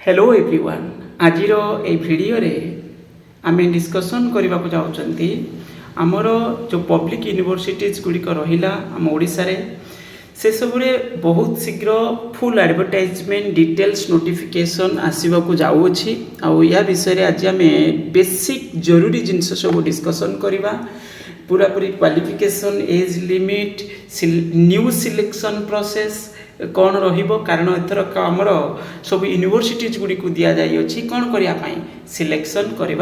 Hello everyone आज ये video रे आमे डिस्कशन करने को चाहते आमर जो पब्लिक यूनिवर्सिटीज गुड़िक रहा आम ओडिशा रे से सब बहुत शीघ्र फुल एडवर्टाइजमेंट डिटेल्स नोटिफिकेशन आसवाक जाऊँगी या विषय आज आम बेसिक जरूरी जिनस सब डिस्कशन करवा पूरा पूरी qualification age limit new selection process कौन रहिबो कारण एथरक आमर सब यूनिवर्सिटीज गुड़ी को दि जाइए कौन करने सिलेक्शन करने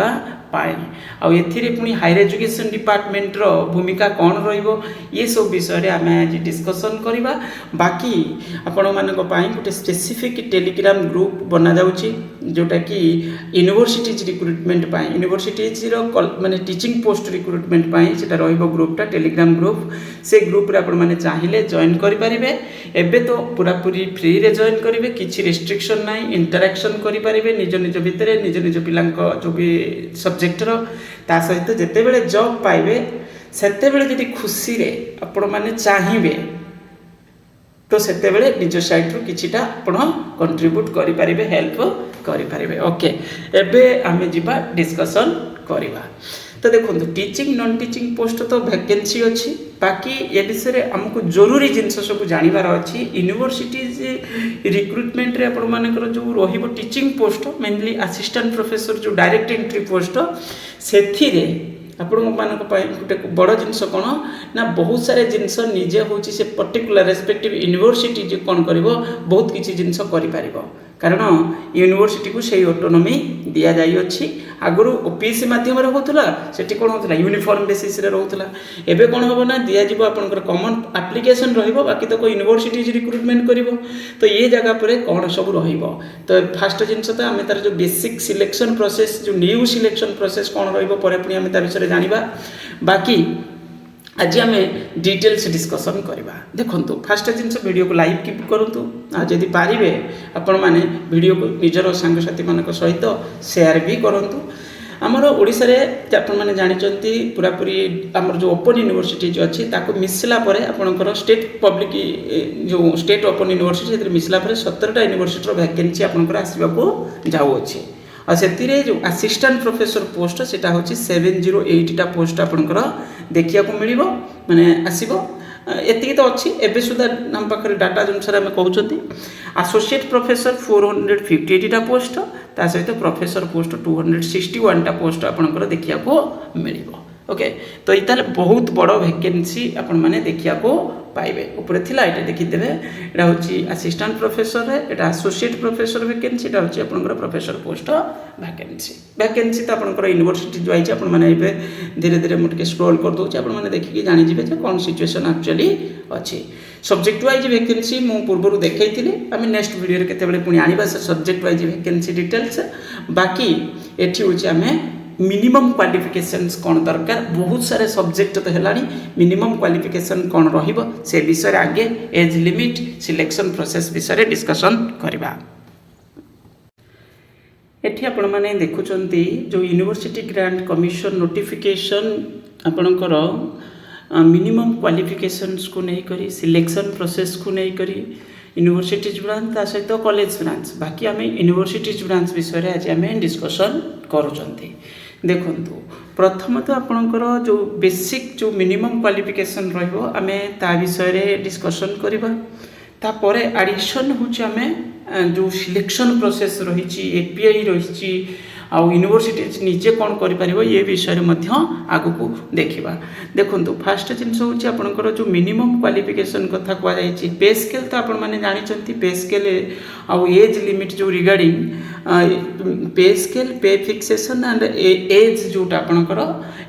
आउ एथिरे पुणी हायर एजुकेशन डिपार्टमेंट रो भूमिका कौन रहिबो ये सब विषय आम आज डिस्कशन करवा बाकी आपण मानक पई गोटे स्पेसिफिक टेलीग्राम ग्रुप बना जाउची जोटा कि यूनिवर्सिटीज रिक्रुटमेंट पई यूनिवर्सिटीज रो माने टीचिंग पोस्ट रिक्रुटमेंट पई सेटा रहिबो ग्रुपटा टेलीग्राम ग्रुप से ग्रुप रे आपण माने चाहिए जॉइन करि परिबे एबे तो पूरा पूरी फ्री रे जॉइन करिवे किछि रेस्ट्रिक्शन नाही इंटरैक्शन करि परिबे निज निज भितरे निज पिलांक जो भी सब्जेक्टर ता सहित जेते बेले जॉब पाइबे सेते बेले जदि खुशी रे आपण माने चाहिबे तो सेते बेले निज साइड रो किछिटा आपण कंट्रीब्यूट करि परिबे हेल्प करि परिबे ओके एबे आमे जिबा डिस्कशन करिबा तो देखो टीचिंग नॉन टीचिंग पोस्ट तो वैकेंसी अच्छी बाकी ये विषय आमको जरूरी जिनस सब जानवर अच्छी यूनिवर्सिटीज रिक्रुटमेंट रे आपण मानकर जो रहिबो teaching post mainly assistant professor जो डायरेक्ट एंट्री पोस्ट सेथिरे आपण मानक पई गोटे बड़ जिनस कौन ना बहुत सारे जिनस निजे होची से पर्टिकुलर रेस्पेक्टिव यूनिवर्सिटी जे कौन करिवो बहुत किछि जिनस करि पारिबो कारण यूनिवर्सिटी को सही ऑटोनॉमी दिया जाई अछि आगुरु ओपीएससी माध्यम रे होतला सेठी कोन होतला यूनिफॉर्म बेसिस रे रहउतला एबे कोन होबो ना दिया जिवो आपनकर कॉमन एप्लीकेशन रहिबो बाकी तो कोई यूनिवर्सिटीज रिक्रुटमेंट करिवो तो ये जगह पर कोन सब रहिबो तो फर्स्ट जिनस तो आमे तार जो बेसिक सिलेक्शन प्रोसेस जो न्यू सिलेक्शन प्रोसेस कोन रहिबो परे पुनी आमे ता विषय जानिबा बाकी आज आम डिटेल्स डिस्कसन करवा देखो फास्ट जिन वीडियो को लाइक कीप करूँ जदि पारे आपण मैंने वीडियो को निजर सांगसाथी मान सहित शेयर भी करूँ आमर ओडिशा रे आपण मैंने जानते पूरा पूरी आमर जो ओपन यूनिवर्सिटी जो अच्छी ताको मिसला परे आपणकर स्टेट पब्लिक जो स्टेट ओपन यूनिवर्सिटी मिसला परे 17टा यूनिवर्सिटी वैकेंसी आपणकर आसवाको जाऊँगी और से जो असिस्टेंट प्रोफेसर पोस्ट सेटा होची 708टा पोस्ट आपनकर देखिया को मिलिबो माने आसीबो एतिकी तो अच्छी एबे सुधा नाम पाखरे डाटा अनुसार आम कहउछंती एसोसिएट प्रोफेसर 458टा पोस्ट ता सहित प्रोफेसर पोस्ट 261टा पोस्ट आपनकर देखिया को मिलिबो ओके तो इताले बहुत बड़ वैकेंसी आपण माने देखिया को पाइबे ऊपर थिला एटा देखि देबे एटा होची असिस्टेंट प्रोफेसर रे एटा एसोसिएट प्रोफेसर वैकेंसी एटा होची आपनकर प्रोफेसर पोस्ट वैकेंसी तो आपनकर यूनिवर्सिटी जो आइछ आपण माने एबे धीरे धीरे मुटके स्क्रॉल कर दोछ आपण माने देखि कि जानि जिवे जे कोन सिचुएशन एक्चुअली अछि सब्जेक्ट वाइज वैकेंसी मु पूर्वरु देखैतिली आमे नेक्स्ट वीडियो रे केते बेले पुनी आनिबा से सब्जेक्ट वाइज वैकेंसी डिटेल्स बाकी एठी होची आमे मिनिमम क्वालिफिकेशंस कौन दरकार बहुत सारे सब्जेक्ट तो है मिनिमम क्वालिफिकेशन कौन रहिबो से विषय आगे एज लिमिट सिलेक्शन प्रोसेस विषय डिस्कशन करवा एठी आपण माने देखुचंती जो यूनिवर्सिटी ग्रांट कमिशन नोटिफिकेशन आपणकर मिनिमम क्वालिफिकेशंस को नहीं करी सिलेक्शन प्रोसेस को नहीं करी यूनिवर्सिटीज ब्रांच ता सहित कॉलेज ब्रांच बाकी आम यूनिवर्सिटीज ब्रांच विषय आज आम डिस्कसन करुँच देखु प्रथम तो आपणकर जो बेसिक जो मिनिमम क्वालिफिकेशन रहिबो आमे ता विषय डिस्कसन करबा तापरे एडिशन होची आमे जो सिलेक्शन प्रोसेस रही एपीआई रही आउ यूनिवर्सिटीज निजे कौन कर ये विषय आगु को देखा देखो फास्ट जिन हूँ आपंकर जो मिनिमम क्वालिफिकेशन कथा कहुई पे स्केल तो आपण मैंने जानते पे स्केल आउ एज लिमिट जो regarding pay scale pay fixation and age जोटा आपंकर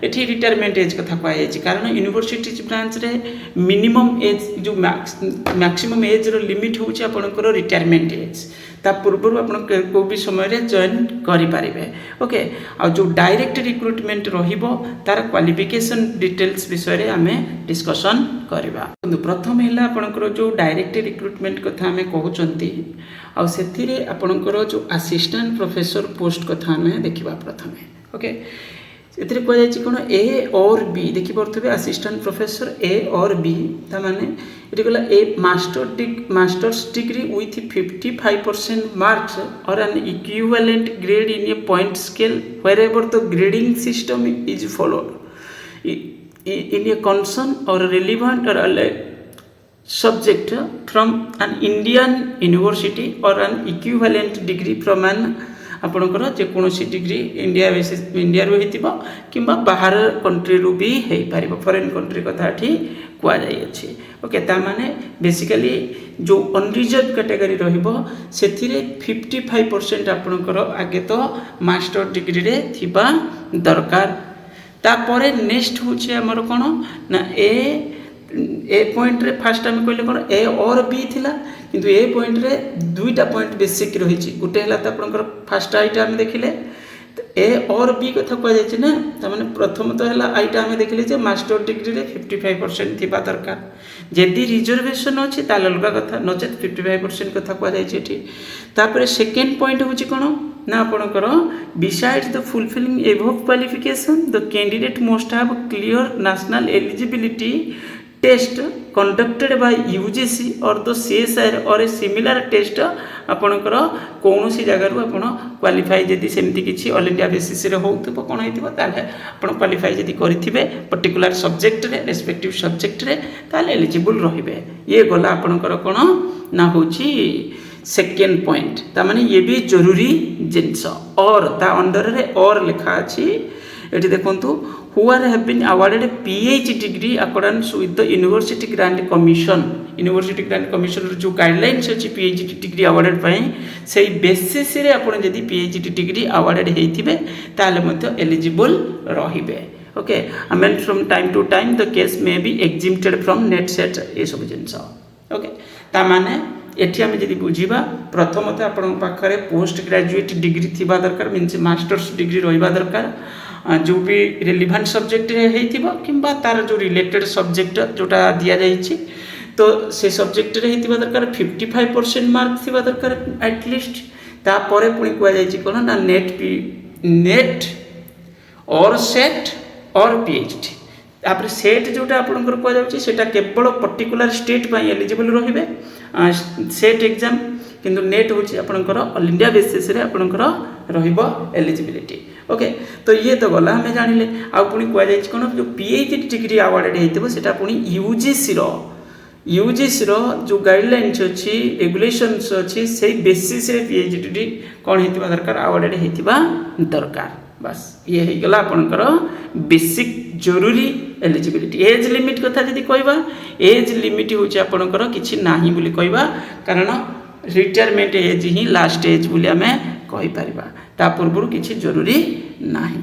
ये रिटायरमेंट एज कथा कहुई कारण यूनिवर्सिटीज ब्रांच रे मिनिमम एज जो मैक्सिमम एज रो लिमिट हूँ आपंकर रिटायरमेंट एज ता पूर्व आप को भी समय जॉइन करें ओके आ जो डायरेक्ट रिक्रुटमेंट रहिबो तार क्वालिफिकेशन डिटेल्स विषय आम डिस्कसन करवा प्रथम है आपंकर जो डायरेक्ट रिक्रुटमेंट कथा आम कहते आपंकर जो असिस्टेंट प्रोफेसर पोस्ट कथा आम देखा प्रथम ओके कौन ए और बी देखिपे असिस्टेंट प्रोफेसर ए और बी माने ये गला a master's degree with 55% marks और an equivalent grade in a point scale wherever the grading system is followed in a concern or relevant or subject from an Indian university or an equivalent degree from an आपणकर जेकोसी degree India रू होइतिबा बाहर country रू भी हो पार foreign country कथा कहुई okay ता माने basically जो अनरिजर्व कैटेगरी रहिबो सेथिरे 55% आपणकर आगे तो मास्टर डिग्री रे थिबा दरकार तापर नेक्स्ट हूँ आमर कौन ना ए पॉइंट रे फास्ट आम कहले कौन ए और बी थिला किंतु ए पॉइंट रे दुईटा पॉइंट बेसिक रही गोटे है तो आप फास्ट आईटा आम देखिले तो ए और बी कथा कहुई ना तमाने प्रथम तो है आईटा आम देखिले जे मास्टर डिग्री रे 55% थिबा दरकार जदि रिजर्वेशन अच्छी ताल अलग कथा नचेत 55% कथा कहुई तापर सेकेंड पॉइंट हूँ कौन ना आपणकर besides the fulfilling above qualification the candidate most have clear national eligibility test conducted by UGC or the CSR or a similar taste आपणकर कौन सी जगार आपण क्वालिफाई जदि सेमती किसी ऑल इंडिया बेसिस रे होउथबो कोन होइथबो ताले आपण क्वालिफाई जदि करिथिबे पर्टिकुलर सब्जेक्ट रे रेस्पेक्टिव सब्जेक्ट रे ताले एलिजिबल रहिबे ये गला आपणकर कोन ना होची सेकेंड पॉइंट ता माने ये भी जरूरी जिनस और ता अंडर रे और लिखा अछि एटी देखंतु who have been awarded PhD degree accordance with the University Grant Commission University Grant Commission जो गाइडलाइंस अछि PhD degree awarded पई सेही बेसिस रे आपण जदी PhD degree awarded हेतिबे ताले मध्ये एलिजिबल रहिबे okay I mean from time to time the case may be exempted from net set ए सब जिनस ओके ता माने एठी आम जदि बुझीबा प्रथमत आपण पाखरे पोस्ट ग्रेजुएट डिग्री थिबा दरकार मीन्स मास्टर्स डिग्री रहिबा दरकार जो भी रिलेवेंट सब्जेक्ट रे हेतिबा किंबा तार जो रिलेटेड सब्जेक्ट जोटा दिया जाइछि तो से सब्जेक्ट रे हेतिबा दरकार 55% मार्क थिबा दरकार एटलिस्ट ता परे पुनी कुआ जाइछि कोन ना नेट और सेट और पीएचडी तापर सेट जोटा आपनकर कुआ जाउछि सेटा केवल पर्टिकुलर स्टेट पई एलिजिबल रहिबे सेट एग्जाम किंतु नेट होछि आपनकर ऑल इंडिया बेसिस रे आपनकर रहिबो एलिजिबिलिटी ओके तो ये तो गला हमें जानिले आ पुनी कुआ जाइछि कोन जो पीएचडी डिग्री अवार्डेड हेतिबो सेटा पुनी यूजीसी रो जो गाइडलाइंस अछि रेगुलेशंस अछि से बेसिस रे पीएचडी कोन हेतिबा दरकार अवार्डेड हेतिबा दरकार बस ये हे गला आपनकर बेसिक जरूरी एलिजिबिलिटी एज लिमिट कथा जदि कहबा एज लिमिट होछि आपनकर किछि नाही बोली कहबा कारण रिटायरमेंट एज ही लास्ट एज बोली हमें कहि परिबा ता पूर्व किछि जरूरी नाही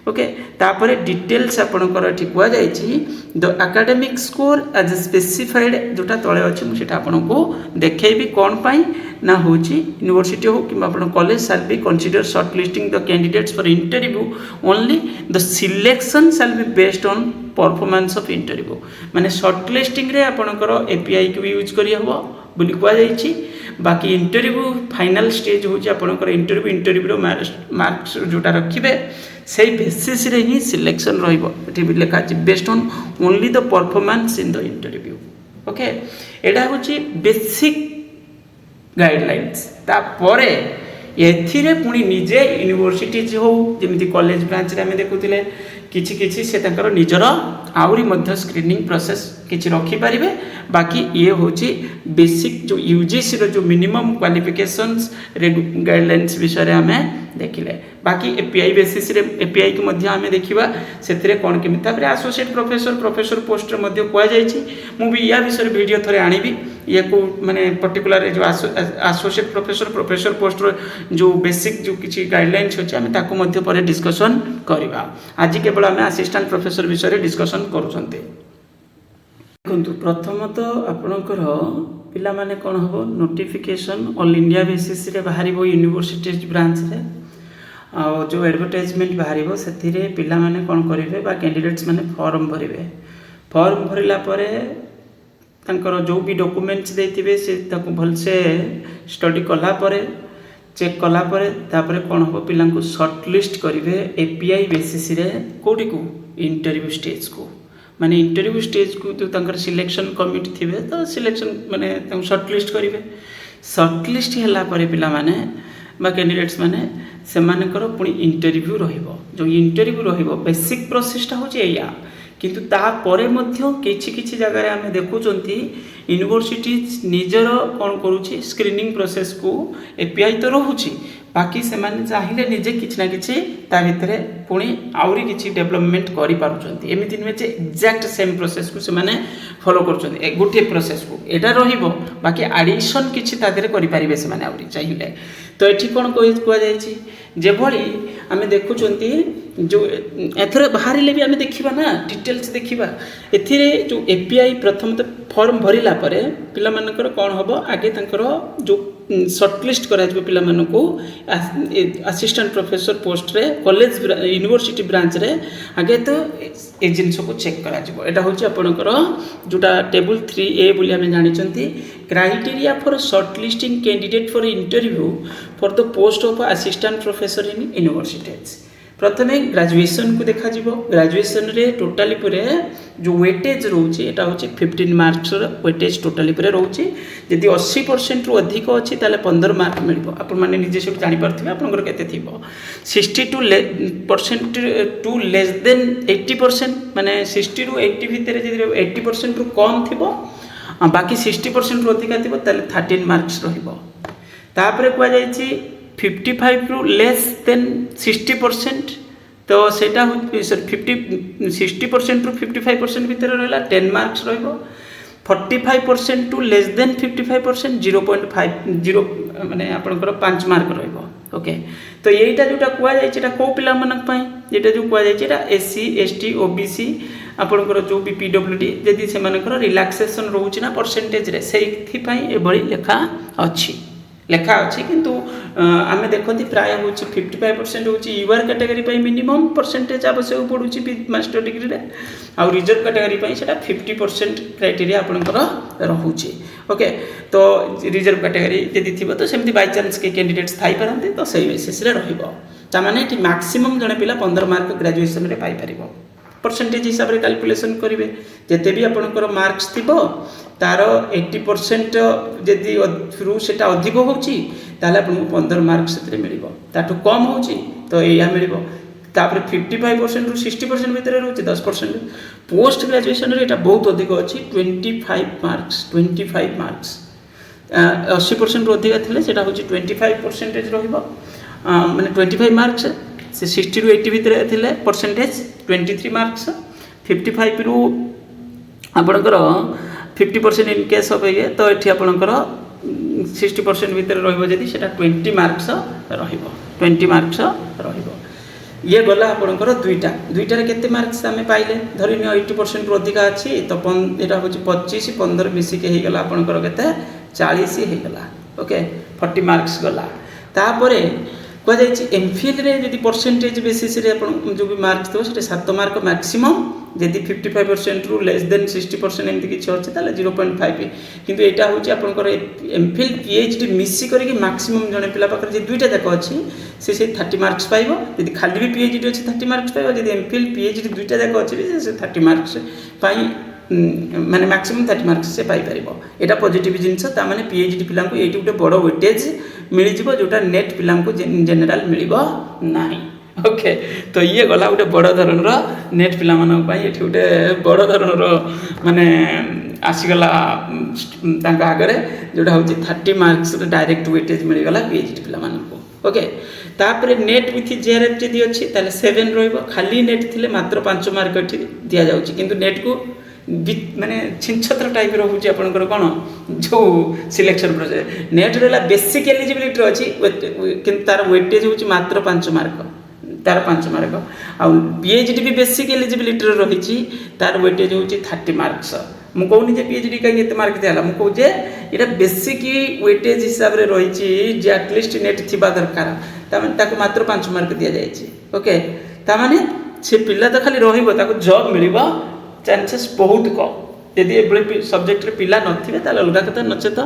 ओके तापर डिटेल्स आपनकर एठी कुआ जाइछि the academic score as specified जोटा तळे अछि मु सेटा आपनको देखैबी कोन पई ना होछि यूनिवर्सिटी हो कि आपन college shall be consider short listing the candidates for interview only the selection shall be based on performance of interview माने शॉर्ट लिस्टिंग रे आपनकर एपीआई को यूज करि हबो बोली कुआ जाइछि बाकी इंटरव्यू फाइनल स्टेज होछि आपनकर इंटरव्यू रो मार्क्स जोटा रखिबे सेही बेसिस रे ही सिलेक्शन रहिबो एठी भी लिखा अछि based on only the performance in the interview okay एडा होछि बेसिक गाइडलाइंस ता परे एथिरे पुनी निजे यूनिवर्सिटीज हो जेमिति कॉलेज ब्रांच रे हमें देखुतिले किछि किछि से तंकर निजर आउरी मध्य स्क्रीनिंग प्रोसेस किछि रखि परिबे बाकी ये होछि बेसिक जो यूजीसी रो जो मिनिमम क्वालिफिकेशंस गाइडलाइंस विषय रे हमें देखिले बाकी एपीआई बेसिस रे एपीआई के मध्य हमें देखिबा सेथिरे कोन केमि तापर एसोसिएट प्रोफेसर पोस्ट रे मध्य कोआ जाइछि मु भी या विषय वीडियो थरे आनिबी ये को माने पर्टिकुलर जो एसोसिएट प्रोफेसर पोस्ट रो जो बेसिक जो किछि गाइडलाइंस होछि हमें ताको मध्य परे डिस्कशन करबा आज केवल हमें असिस्टेंट प्रोफेसर विषय रे डिस्कशन करूछन्ते देखंतु प्रथमत आपनकर पिला माने कोन हबो नोटिफिकेशन ऑल इंडिया बेसिस रे बाहरिबो यूनिवर्सिटीज ब्रांच रे आ जो एडवर्टाइजमेंट बाहरिबो सेथिरे पिला माने कोन करिवे बा कैंडिडेट्स माने फॉर्म भरिला परे तांकर जो भी डॉक्यूमेंट्स देथिबे से ताको भल से स्टडी कला परे चेक कला परे तापरे कोन हबो पिला को शॉर्ट लिस्ट करिवे एपीआई बेसिस रे कोडी को इंटरव्यू स्टेज को माने इंटरव्यू स्टेज को जो तंकर सिलेक्शन कमिटी थिबे तो सिलेक्शन माने सर्टलिस्ट करेंगे सर्टलिस्ट है पिला माने बा कैंडिडेट्स माने से पुणी इंटरव्यू रहिबो जो इंटरव्यू रहिबो बेसिक प्रोसेसटा होची एया किंतु तापर किछि किछि जगह आम देखुं यूनिवर्सिटी निजर कौन करुच्ची स्क्रीनिंग प्रोसेस को एपीआई तो रोचे बाकी से चाहिए निजे किसी ना कि भितर पुणी आउरी किसी डेवलपमेंट करें एमती नुहे एक्जाक्ट सेम प्रोसेस को से फॉलो कर गोटे प्रोसेस को एटा रहिबो बाकी एडिशन किसी करें से आउरी चाहिए तो ये कौन कहुई जेभली आम देखुं जो एथर बाहर भी आम देखा ना डिटेल्स देखा जो एपीआई प्रथम तो फॉर्म भरला पिला कौन हम आगे जो सर्टलिस्ट करा पिला असिस्टेंट प्रोफेसर पोस्ट रे कॉलेज यूनिवर्सिटी ब्रांच रे आगे तो ए जिनस को चेक करा एटा होची आपनकर जोटा टेबल 3A बोली आम जानी criteria for shortlisting candidate for interview for the post of assistant professor in universities प्रथम ग्रेजुएशन को देखा ग्रेजुएशन रे टोटाली पूरे जो वेटेज रोचे यहाँ हूँ 15 मार्क्स वेटेज टोटाली पूरे रोचे यदि 80% रु अधिक अच्छी ताले 15 मार्क मिल आपने निजे सब जापर आपंकर के 62% टू लेस देन 80% माने 60 रु 80 भितर 80% रु कम थी बाकी 60% रु अधिक थी 13 मार्क्स रहा कहुई 55 रु लेस देन 60% तो सेटा सॉरी 60% रु 55% भितर रहा 10 मार्क्स रहिबो 45% टू लेस देन 55% 0.50 माने आपनकर 5 मार्क रहिबो ओके तो यहीटा जोटा कुआ जाइछिटा को पिला मनक पई जेटा जो कुआ जाइछिटा एससी एसटी ओबीसी आपनकर जो भी पीडब्ल्यूडी यदि से मानकर रिलैक्सेशन रहउछि ना परसेंटेज रे सेथि पई एबळी लेखा अच्छी किंतु आम देखते प्राय हूँ 55% हूँ यूआर कैटेगरी मिनिमम परसेंटेज आवश्यक पड़ूँ मास्टर डिग्री रे आउ रिजर्व कैटेगरी से 50% क्राइटेरिया आपंकर रोचे ओके तो रिजर्व कैटेगरी यदि थी तो सेमती बाय चांस के कैंडिडेट्स थी पारती तो सही बेसिस ताने मैक्सिमम जड़े पिला 15 मार्क ग्रेजुएशन रे पाई परिबो परसेंटेज हिसाब से कैलकुलेसन करेंगे जिते भी आपंकर मार्क्स थी तार 80% जदि रु से अधिक होची ताले आपको 15 मार्क्स से मिल ताठू कम होची तो यह मिल तापर 55% रु 60% भितर रोचे 10% पोस्ट ग्रेजुएशन रे बहुत अधिक अच्छी 25 मार्क्स 80% रु अधिक थे से 25% माने 25 मार्क्स से 60 रु 80 भितर थे परसेंटेज 23 मार्क्स 55 रु आपणकर 50% इन केस ऑफ ये तो ये आपणकर 60% भितर रही 20 मार्क्स रही ये गला आपणकर दुईटार केते मार्क्स आम पाइले धरी 80% रु अधिक अच्छी तो यहाँ हूँ 25 15 मिसिक होगला आपणकर के 40 होगला ओके 40 मार्क्स गला तापर कहुई एमफिल जब परसेंटेज बेसिस जो भी मार्क्स थो 7 मार्क मैक्सिमम जदि 55% रु लेस देन 60% एमती किसी अच्छे 0.5 किंतु यहाँ हूँ आपंकर एमफिल पीएचडी मिसी करके मैक्सिमम जड़े पिला पाखे दुईटा जाक अच्छी से 30 मार्क्स पाइब यदि खाली भी पीएचडी अच्छी 30 मार्क्स पाइब जब एमफिल पीएचडी दुईटा जाक अच्छी से 30 मार्क्स माने मैक्सिमम 30 मार्क्स से पाइपर यहाँ पॉजिटिव जिनस ताने पीएचडी पिला ये गोटे बड़ वेटेज मिल जोटा नेट पिला जेनेल मिल ना ओके तो ये गला गोटे बड़ धरणर नेट पिला ये गोटे बड़ धरणर माने आसीगला आगे जोटा हूँ 30 मार्क्स डायरेक्ट वेटेज मिलगला पीएचडी पिला ओके तापर नेट विथ जेआरएफ जदि अच्छी 7 खाली नेट थिले मात्र 5 मार्क दि जाऊँगी किंतु नेट को माने छिनछत्र टाइप रोचे आपंकर कौन जो सिलेक्शन प्रोसेस नेट रहा बेसिक एलिजिबिलिटी अच्छी कि तार वेटेज हूँ मात्र 5 मार्क तार 5 मार्क आ पीएचडी भी बेसिक एलिजिबिलिटी रही तार वेटेज हूँ 30 मार्क्स मुझे कहूनी पीएचडी कहीं एत मार्क दिया मुझे यहाँ बेसिक वेटेज हिसाब से रही एटलिस्ट नेट थी दरकार मात्र 5 मार्क दि जाए ओके ताने से पिला तो खाली रही जॉब मिल चांसेस बहुत कम यदि ये सब्जेक्ट रे पिला नथिबे ताले अलगा कथा नचे तो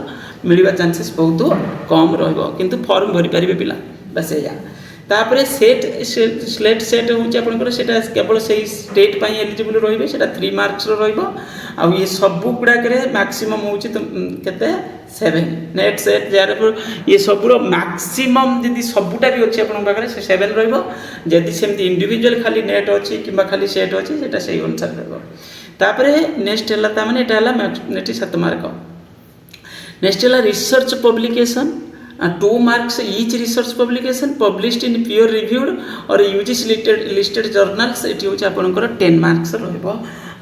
मिलवा चांसेस बहुत कम रहइबो किंतु फॉर्म भरी पारिबे पिला बस या तापरे सेट स्लेट सेट होउची आपनकर सेटा केवल सही स्टेट पाई एलिजिबल रहिबे सेटा 3 मार्क्स रो रहइबो आ ये सब गुडा करे मैक्सिमम होउची केते 7 नेट सेट जार ये सबरो मैक्सिमम जदी सबुटा भी अछि आपन पाखरे से 7 रहइबो जदी सेमती इंडिविजुअल खाली नेट अछि किबा खाली सेट अछि सेटा सही अनुसार रहइबो तापरे नेक्स्ट हला ता माने एटा हला नेटी 7 मार्क नेक्स्ट हला research publication 2 marks each research publication published in peer reviewed or UGC listed journals eighty होची आपनकर 10 marks रहइबो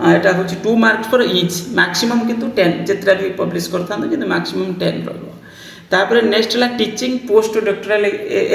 एटा होची 2 marks for each maximum किंतु 10 जेतरा भी पब्लिश करथान किंतु maximum 10 रहइबो तापर नेक्स्ट ला टीचिंग पोस्ट डॉक्टरल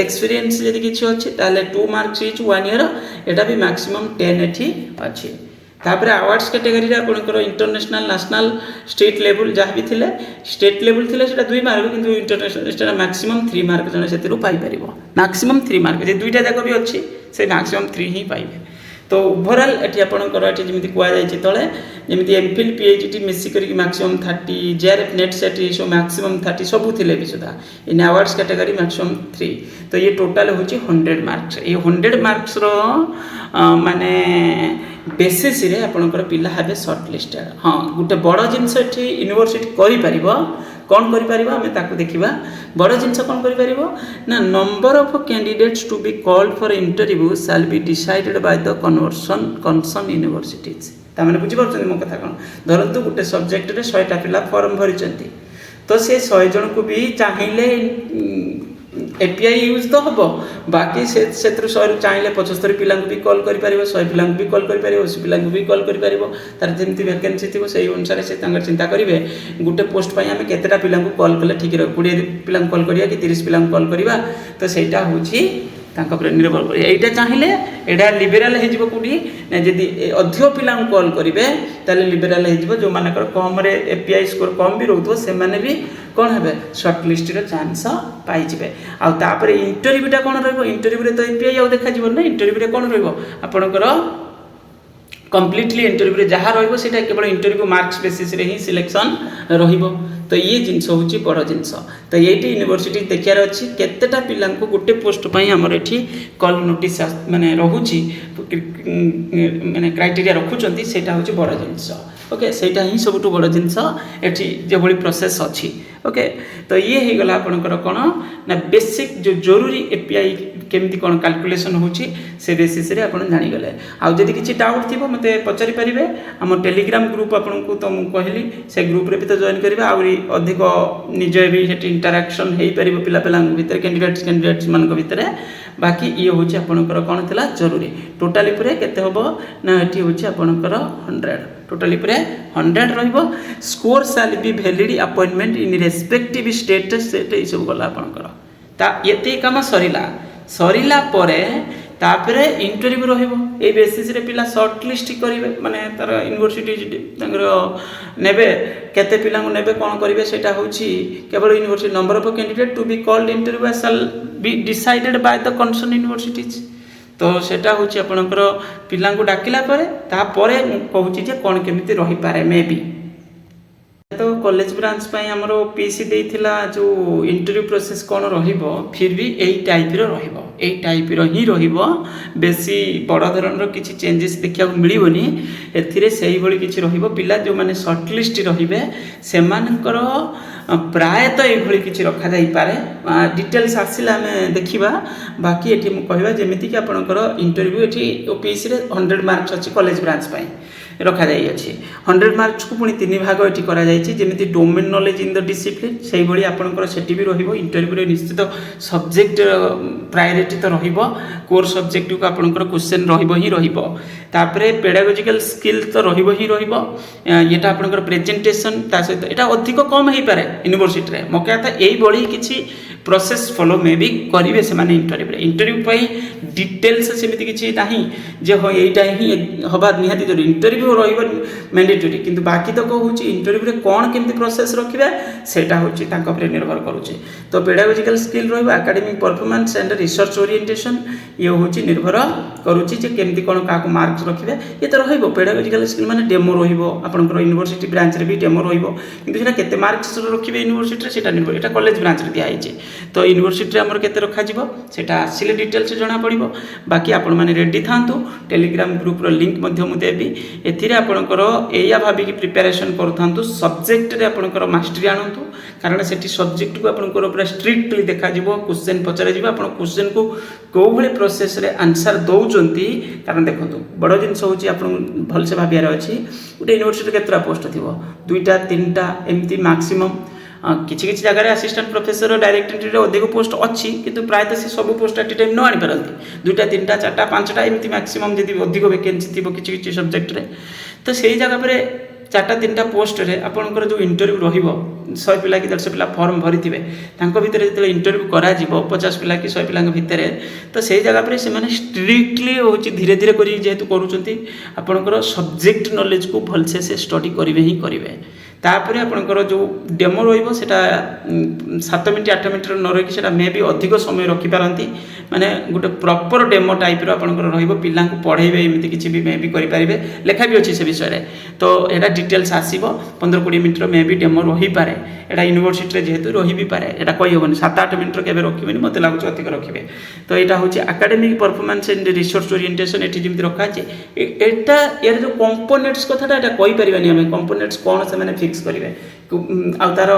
एक्सपीरियंस यदि किछि अछि ताले 2 marks each 1 year एटा भी maximum 10 एठी अछि तापर अवार्ड्स कैटेगरी रे आपनकर इंटरनेशनल नेशनल स्टेट लेवल जहाँ भी थिले स्टेट लेवल थिले सेटा 2 मार्क किंतु इंटरनेशनल सेटा मैक्सिमम 3 मार्क जने सेतिरु पाई परिबो मैक्सिमम 3 मार्क जे दुईटा जाक भी अछि से मैक्सिमम 3 ही पाइबे तो ओवरऑल एठी आपनकर एठी जेमिति कुआ जाय छि तळे जेमिति एमफिल पीएचडी मिसी करी maximum 30 JRF net set so maximum 30 सब थिले भी सुधा इन अवार्ड्स कैटेगरी मैक्सिमम 3 तो ये टोटल होची 100 मार्क्स ये 100 मार्क्स रो माने बेसिस रे आपनकर पिला हाबे शॉर्ट लिस्टेड हां गुटे बड़ जिंस एठी यूनिवर्सिटी करि परिबो कौन करि परिबो हमें ताकू देखिबा बड़ जिंस कोन करि परिबो ना number of candidates to be called for interview shall be decided by the concern universities ता माने बुझि परछन मो कथा कोन धरंतु गुटे सब्जेक्ट रे 100 टा पिला फॉर्म भरिचंती तो से 100 जन को भी चाहिले एपीआई यूज तो हम बाकी से चाहिए 75 पिला भी कॉल कर 100 पिला भी कॉल कर 80 पिला भी कॉल कर तार जमी वैकेंसी थी से अनुसार से चिंता करेंगे गोटे पोस्ट पर आम केतेटा पिला कॉल कले ठीक रहे 20 पिला कॉल करिया कि 30 पिला कॉल करवा तो सहीटा हूँ निर्भर कर यहाँ चाहिए यहाँ लिबेराल होटी जदि अधिक पिला कॉल करेंगे ताले लिबेराल हो जो मान कम एपीआई स्कोर कम भी रोक से भी कौन है शॉर्ट लिस्ट चांस पाइबे आउे इंटरव्यूटा कौन रही तो एपीआई आउ देखा ना इंटरव्यू कौन रहा कंप्लीटली इंटरव्यू जहाँ रहा केवल इंटरव्यू मार्क्स बेसिस रे ही सिलेक्शन रहिबो तो ये जिनस हूँ बड़ जिनस तो ये यूनिवर्सिटी देखार अच्छी केतेटा पिला गोटे पोस्ट पर आमर ये कॉल नोटिस माने रोचे माने क्राइटेरिया रखुंट से हूँ बड़ जिनस ओके सेटा ही सबुठ बड़ जिनस एठी जो भली प्रोसेस अच्छी ओके तो ये हो गला आपनकर कौन ना बेसिक जो जरूरी एपीआई केमती कौन कैलकुलेशन होची से बेसिस रे आपन जानि गले आ जदि किछि डाउट थिबो मते पचारि परिबे हम टेलीग्राम ग्रुप आपनकु तो मु कहली से ग्रुप रे भी तो जॉइन करिबा आउरी अधिक निज भी हेटी इंटरेक्शन हेई परिबो पिला पिला भीतर कैंडिडेट्स मान भीतर बाकी ये हूँ आपनकर कौन थिला जरूरी टोटाली पुरे केते होबो ना एठी हूँ आपनकर 100 टोटाली पुरे 100 रहिबो score shall be valid appointment in respective state set ई सब गला आपनकर ता यते काम सरिला परे तापरे इंटरव्यू रहिबो ए बेसिस रे पिला शॉर्ट लिस्ट करिवे माने तार यूनिवर्सिटी तंगर नेबे केते पिला को नेबे कोन करिवे सेटा होची केवल university number of candidate to be called interview shall be decided by the concern universities तो सेटा होची आपनकर पिला को डाकिला परे ता परे कहूची जे कोन केमिति रहि पारे मे बी तो कॉलेज ब्रांच पाई हमर पीसी देइथिला जो इंटरव्यू प्रोसेस कोन रहिबो फिर भी एई टाइप रो रहिबो एई टाइप रो ही रहिबो बेसी बड़ धरण रो किछि चेंजेस देखिया मिलिबोनी एथिरे सेही बळी किछि रहिबो पिला जो माने शॉर्ट लिस्ट रहिबे सेमानकर प्रायतः ये किसी रखा जाई पारे डिटेल्स आसिला आम देखा बाकी ये कहवा जमीती कि आपंकर इंटरव्यू ये ओपीसी रे 100 मार्क्स अच्छी कॉलेज ब्रांच पाई रखा जाई अछि 100 मार्क्स को पुणी 3 भाग ये करा जाई छि जेमिति domain knowledge in the discipline सेही भली आपनकर सेठी भी रहिबो इंटरव्यू रे निश्चित सब्जेक्ट प्रायोरिटी तो रहिबो कोर सब्जेक्ट को आपनकर क्वेश्चन रहिबो ही रहिबो तापरे पेडागोजिकल स्किल तो रहिबो ही रहिबो एटा आपनकर प्रेजेंटेशन ता सहित एटा अधिक कम हेई पारे यूनिवर्सिटी रे मका था एई बळी किछि प्रोसेस फॉलो मे भी करेंगे से इंटरव्यू डिटेल्स सेमती किसी ना जे हाँ यहीटा ही हवा निहाती जरूरी इंटरव्यू ଇଣ୍ଟରଭ୍ୟୁ ରହିବ ମ୍ୟାଣ୍ଡେଟୋରୀ, କିନ୍ତୁ ବାକି ତକ ହେଉଛି ଇଣ୍ଟରଭ୍ୟୁରେ କ'ଣ କେମିତି ପ୍ରୋସେସ୍ ରଖିବା ସେଇଟା ହେଉଛି ତାଙ୍କ ଉପରେ ନିର୍ଭର କରୁଛି। ତ ପେଡାଗୋଜିକାଲ ସ୍କିଲ୍ ରହିବ, academic performance and research orientation ଇଏ ହେଉଛି ନିର୍ଭର କରୁଛି ଯେ କେମିତି କ'ଣ କାହାକୁ ମାର୍କ ରଖିବେ। ଇଏ ତ ରହିବ ପେଡାଗୋଜିକାଲ ସ୍କିଲ୍ ମାନେ ଡେମୋ ରହିବ, ଆପଣଙ୍କର ୟୁନିଭର୍ସିଟି ବ୍ରାଞ୍ଚରେ ବି ଡେମୋ ରହିବ, କିନ୍ତୁ ସେଇଟା କେତେ ମାର୍କସ୍ ରଖିବେ ୟୁନିଭର୍ସିଟିରେ ସେଇଟା ନିର୍ଭର, ଏଇଟା କଲେଜ ବ୍ରାଞ୍ଚରେ ଦିଆହେଇଛି। ତ ୟୁନିଭର୍ସିଟିରେ ଆମର କେତେ ରଖାଯିବ ସେଇଟା ଆସିଲେ ଡିଟେଲ୍ସ ଜଣାପଡ଼ିବ। ବାକି ଆପଣମାନେ ରେଡ଼ି ଥାଆନ୍ତୁ, ଟେଲିଗ୍ରାମ ଗ୍ରୁପ୍ର ଲିଙ୍କ୍ ମଧ୍ୟ ମୁଁ ଦେବି। ଏଥିରେ ଆପଣଙ୍କର ଏଇଆ ଭାବିକି ପ୍ରିପାରେସନ୍ କରୁଥାନ୍ତୁ, ସବଜେକ୍ଟରେ ଆପଣଙ୍କର ମାଷ୍ଟରୀ ଆଣନ୍ତୁ, କାରଣ ସେଠି ସବଜେକ୍ଟକୁ ଆପଣଙ୍କର ପୁରା ଷ୍ଟ୍ରିକ୍ଟଲି ଦେଖାଯିବ, କ୍ୱେଶ୍ଚନ୍ ପଚରାଯିବ, ଆପଣ କ୍ୱେଶ୍ଚନ୍କୁ କେଉଁଭଳି ପ୍ରୋସେସ୍ରେ ଆନ୍ସର୍ ଦେଉଛନ୍ତି। କାରଣ ଦେଖନ୍ତୁ ବଡ଼ ଜିନିଷ ହେଉଛି ଆପଣଙ୍କୁ ଭଲସେ ଭାବିବାର ଅଛି, ଗୋଟେ ୟୁନିଭର୍ସିଟିରେ କେତେଟା ପୋଷ୍ଟ ଥିବ, 2ଟା 3ଟା ଏମିତି ମାକ୍ସିମମ୍। କିଛି କିଛି ଜାଗାରେ ଆସିଷ୍ଟାଣ୍ଟ ପ୍ରଫେସର ଡାଇରେକ୍ଟ ଏଣ୍ଟ୍ରିରେ ଅଧିକ ପୋଷ୍ଟ ଅଛି, କିନ୍ତୁ ପ୍ରାୟତଃ ସେ ସବୁ ପୋଷ୍ଟ ଆଟ୍ ଏ ଟାଇମ୍ ନ ଆଣିପାରନ୍ତି, 2ଟା 3ଟା 4ଟା 5ଟା ଏମିତି ମାକ୍ସିମମ୍ ଯଦି ଅଧିକ ଭେକେନ୍ସି ଥିବ କିଛି କିଛି ସବଜେକ୍ଟରେ। ତ ସେଇ ଜାଗା ପରେ 4ଟା 3ଟା ପୋଷ୍ଟରେ ଆପଣଙ୍କର ଯେଉଁ ଇଣ୍ଟରଭ୍ୟୁ ରହିବ, 100 ପିଲା କି 150 ପିଲା ଫର୍ମ ଭରିଥିବେ, ତାଙ୍କ ଭିତରେ ଯେତେବେଳେ ଇଣ୍ଟରଭ୍ୟୁ କରାଯିବ 50 ପିଲା କି 100 ପିଲାଙ୍କ ଭିତରେ, ତ ସେଇ ଜାଗା ପରେ ସେମାନେ ଷ୍ଟ୍ରିକ୍ଟଲି ହେଉଛି ଧୀରେ ଧୀରେ କରି ଯେହେତୁ କରୁଛନ୍ତି, ଆପଣଙ୍କର ସବଜେକ୍ଟ ନଲେଜକୁ ଭଲସେ ସେ ଷ୍ଟଡି କରିବେ ହିଁ କରିବେ। ତାପରେ ଆପଣଙ୍କର ଯେଉଁ ଡେମୋ ରହିବ ସେଇଟା 7 ମିନିଟ୍ 8 ମିନିଟ୍ର ନ ରହିକି ସେଇଟା ମେ ବି ଅଧିକ ସମୟ ରଖିପାରନ୍ତି, ମାନେ ଗୋଟେ ପ୍ରପର ଡେମୋ ଟାଇପ୍ର ଆପଣଙ୍କର ରହିବ, ପିଲାଙ୍କୁ ପଢ଼େଇବେ, ଏମିତି କିଛି ବି ମେ ବି କରିପାରିବେ, ଲେଖା ବି ଅଛି ସେ ବିଷୟରେ। ତ ଏଇଟା ଡିଟେଲ୍ସ ଆସିବ, 15-20 ମିନିଟ୍ର ମେ ବି ଡେମୋ ରହିପାରେ, ଏଇଟା ୟୁନିଭର୍ସିଟିରେ ଯେହେତୁ ରହିବିପାରେ, ଏଇଟା କହିହେବନି, 7-8 ମିନିଟ୍ର କେବେ ରଖିବେନି, ମୋତେ ଲାଗୁଛି ଅଧିକ ରଖିବେ। ତ ଏଇଟା ହେଉଛି academic performance and research orientation, ଏଠି ଯେମିତି ରଖାଯାଇଛି। ଏଇଟା ଏହାର ଯେଉଁ କମ୍ପୋନେଣ୍ଟସ୍ କଥାଟା ଏଇଟା କହିପାରିବାନି ଆମେ, କମ୍ପୋନେଣ୍ଟସ୍ କ'ଣ ସେମାନେ ଫିକ୍ସ କରିବେ, ଆଉ ତାର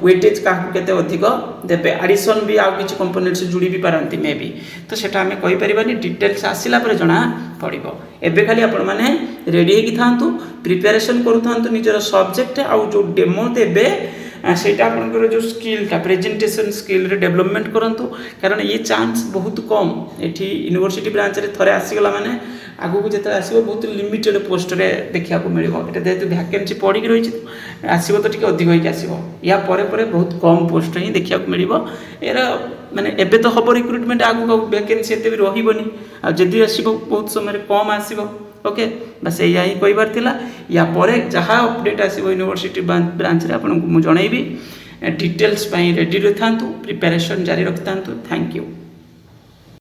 ୱେଟେଜ୍ କାହାକୁ କେତେ ଅଧିକ ଦେବେ, ଆଡ଼ିସନ୍ ବି ଆଉ କିଛି କମ୍ପୋନେଣ୍ଟସ୍ ଯୋଡ଼ି ବି ପାରନ୍ତି ମେ ବି, ତ ସେଇଟା ଆମେ କହିପାରିବାନି, ଡିଟେଲ୍ସ ଆସିଲା ପରେ ଜଣା ପଡ଼ିବ। ଏବେ ଖାଲି ଆପଣମାନେ ରେଡ଼ି ହେଇକି ଥାଆନ୍ତୁ, ପ୍ରିପାରେସନ୍ କରୁଥାନ୍ତୁ ନିଜର ସବଜେକ୍ଟ, ଆଉ ଯେଉଁ ଡେମୋ ଦେବେ ସେଇଟା ଆପଣଙ୍କର ଯେଉଁ ସ୍କିଲ୍ଟା ପ୍ରେଜେଣ୍ଟେସନ୍ ସ୍କିଲ୍ରେ ଡେଭଲପମେଣ୍ଟ କରନ୍ତୁ, କାରଣ ଇଏ ଚାନ୍ସ ବହୁତ କମ୍ ଏଠି ୟୁନିଭର୍ସିଟି ବ୍ରାଞ୍ଚରେ ଥରେ ଆସିଗଲା ମାନେ ଆଗକୁ ଯେତେବେଳେ ଆସିବ ବହୁତ ଲିମିଟେଡ଼ ପୋଷ୍ଟରେ ଦେଖିବାକୁ ମିଳିବ। ଏଟା ଯେହେତୁ ଭ୍ୟାକେନ୍ସି ପଡ଼ିକି ରହିଛି, ଆସିବ ତ ଟିକେ ଅଧିକ ହେଇକି ଆସିବ, ୟା ପରେ ପରେ ବହୁତ କମ୍ ପୋଷ୍ଟ ହିଁ ଦେଖିବାକୁ ମିଳିବ। ଏରା ମାନେ ଏବେ ତ ହେବ ରିକ୍ରୁଟମେଣ୍ଟ, ଆଗକୁ ଭ୍ୟାକେନ୍ସି ଏତେ ବି ରହିବନି, ଆଉ ଯଦି ଆସିବ ବହୁତ ସମୟରେ କମ୍ ଆସିବ। ଓକେ, ବାସ୍ ଏଇଆ ହିଁ କହିବାର ଥିଲା। ୟା ପରେ ଯାହା ଅପଡ଼େଟ୍ ଆସିବ ୟୁନିଭର୍ସିଟି ବ୍ରାଞ୍ଚରେ ଆପଣଙ୍କୁ ମୁଁ ଜଣାଇବି। ଡିଟେଲ୍ସ ପାଇଁ ରେଡ଼ି ରହିଥାନ୍ତୁ, ପ୍ରିପାରେସନ୍ ଜାରି ରଖିଥାନ୍ତୁ। Thank you.